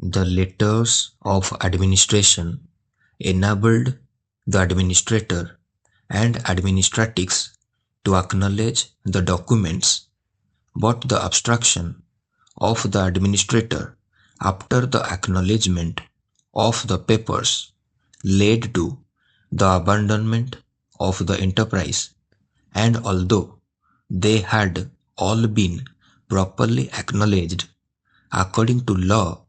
The letters of administration enabled the administrator and administratics to acknowledge the documents, but the abstraction of the administrator after the acknowledgement of the papers led to the abandonment of the enterprise, and although they had all been properly acknowledged according to law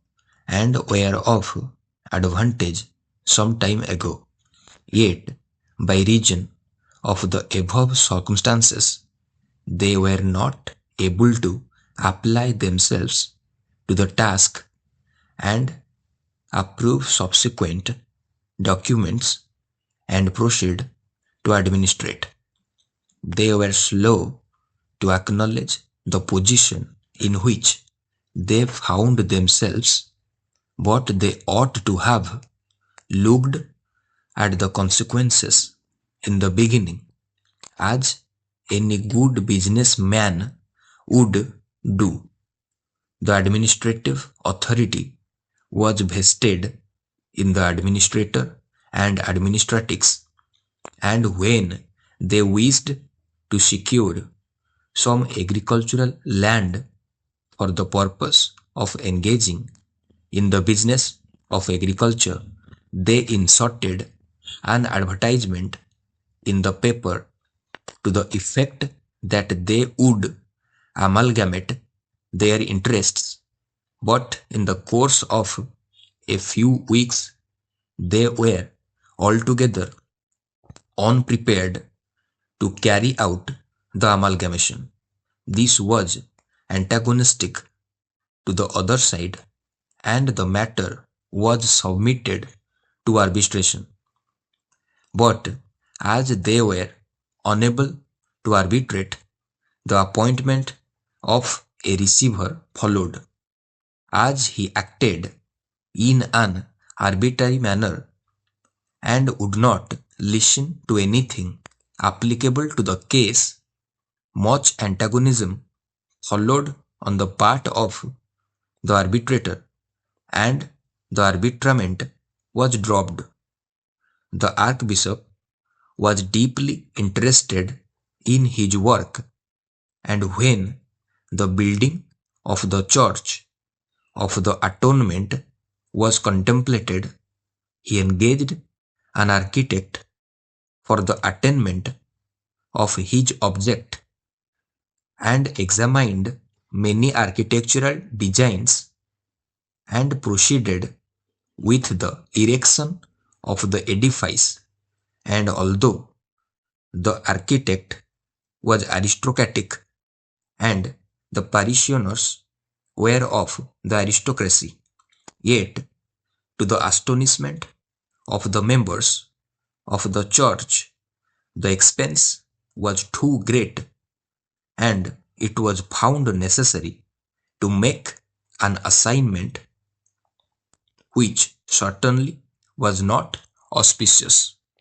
and were of advantage some time ago, yet by reason of the above circumstances they were not able to apply themselves to the task and approve subsequent documents and proceed to administrate. They were slow to acknowledge the position in which they found themselves, but they ought to have looked at the consequences in the beginning, as any good businessman would do. The administrative authority was vested in the administrator and administratics, and when they wished to secure some agricultural land for the purpose of engaging in the business of agriculture, they inserted an advertisement in the paper to the effect that they would amalgamate their interests, but in the course of a few weeks they were altogether unprepared to carry out the amalgamation. This was antagonistic to the other side, and the matter was submitted to arbitration. But as they were unable to arbitrate, the appointment of a receiver followed. As he acted in an arbitrary manner and would not listen to anything applicable to the case, much antagonism followed on the part of the arbitrator, and the arbitrament was dropped. The archbishop was deeply interested in his work, and when the building of the church of the atonement was contemplated, he engaged an architect for the attainment of his object and examined many architectural designs and proceeded with the erection of the edifice. And although the architect was aristocratic and the parishioners were of the aristocracy, yet to the astonishment of the members of the church, the expense was too great, and it was found necessary to make an assignment which certainly was not auspicious.